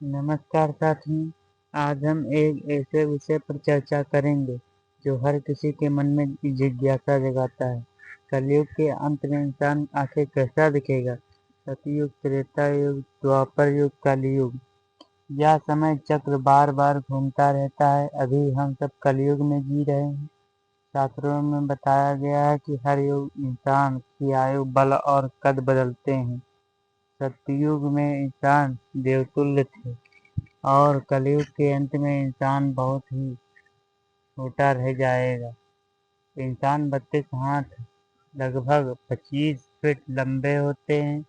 नमस्कार साथियों। आज हम एक ऐसे विषय पर चर्चा करेंगे जो हर किसी के मन में जिज्ञासा जगाता है। कलयुग के अंत में इंसान आखिर कैसा दिखेगा? सतयुग, त्रेता युग, द्वापर युग, कलयुग। यह समय चक्र बार बार घूमता रहता है। अभी हम सब कलयुग में जी रहे हैं। शास्त्रों में बताया गया है कि हर युग इंसान की आयु, बल और कद बदलते हैं। सतयुग में इंसान देवतुल्य थे और कलयुग के अंत में इंसान बहुत ही छोटा रह जाएगा। इंसान 32 हाथ लगभग 25 फीट लंबे होते हैं।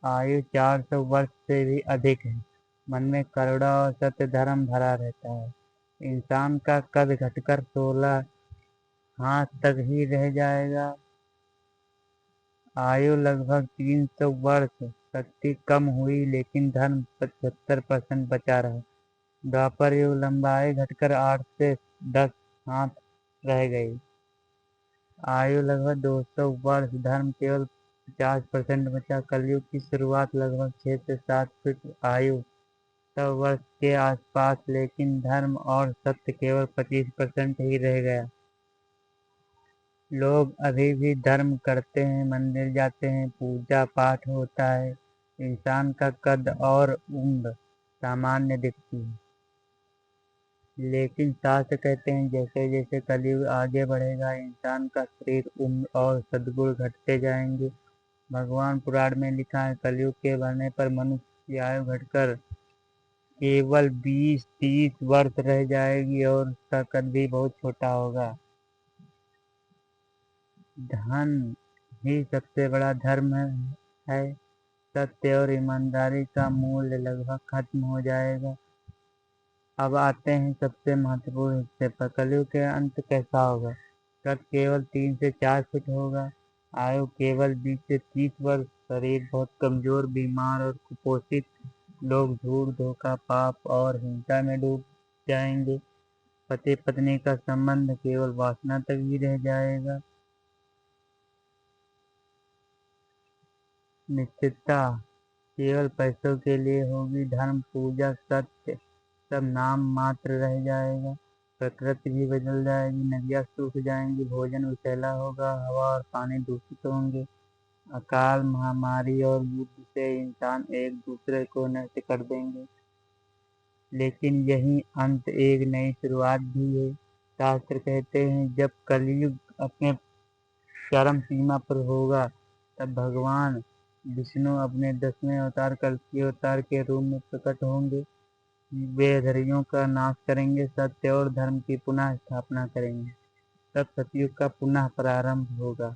आयु 400 वर्ष से भी अधिक है। मन में करुणा और सत्य धर्म भरा रहता है। इंसान का कद घटकर 16 हाथ तक ही रह जाएगा। आयु लगभग 300 वर्ष। शक्ति कम हुई लेकिन धर्म 75% बचा रहा। द्वापर युग लंबाई घटकर 8 से 10 हाथ रह गई। आयु लगभग 200 वर्ष। धर्म केवल 50% बचा। कलयुग की शुरुआत लगभग 6 से 7 फीट। आयु 100 वर्ष के आसपास, लेकिन धर्म और सत्य केवल 25% ही रह गया। लोग अभी भी धर्म करते हैं, मंदिर जाते हैं, पूजा पाठ होता है। इंसान का कद और उम्र सामान्य दिखती है, लेकिन शास्त्र कहते हैं जैसे जैसे कलयुग आगे बढ़ेगा इंसान का शरीर, उम्र और सद्गुण घटते जाएंगे। भगवान पुराण में लिखा है कलयुग के बढ़ने पर मनुष्य की आयु घटकर केवल 20-30 वर्ष रह जाएगी और उसका कद भी बहुत छोटा होगा। धन ही सबसे बड़ा धर्म है। सत्य और ईमानदारी का मूल्य लगभग खत्म हो जाएगा। अब आते हैं सबसे महत्वपूर्ण हिस्से पर। कलयुग के अंत कैसा होगा? कद केवल 3 से 4 फीट होगा। आयु केवल 20 से 30 वर्ष। शरीर बहुत कमजोर, बीमार और कुपोषित। लोग झूठ, धोखा, पाप और हिंसा में डूब जाएंगे। पति पत्नी का संबंध केवल वासना तक ही रह जाएगा। निश्चितता केवल पैसों के लिए होगी। धर्म, पूजा, सत्य सब नाम मात्र रह जाएगा। प्रकृति भी बदल जाएगी। नदियाँ सूख जाएंगी, भोजन विषैला होगा, हवा और पानी दूषित होंगे। अकाल, महामारी और युद्ध से इंसान एक दूसरे को नष्ट कर देंगे। लेकिन यही अंत एक नई शुरुआत भी है। शास्त्र कहते हैं जब कलयुग अपने चरम सीमा पर होगा तब भगवान विष्णु अपने 10वें अवतार कल्कि अवतार के रूप में प्रकट होंगे। वे अधर्मियों का नाश करेंगे, सत्य और धर्म की पुनः स्थापना करेंगे। तब सतयुग का पुनः प्रारंभ होगा।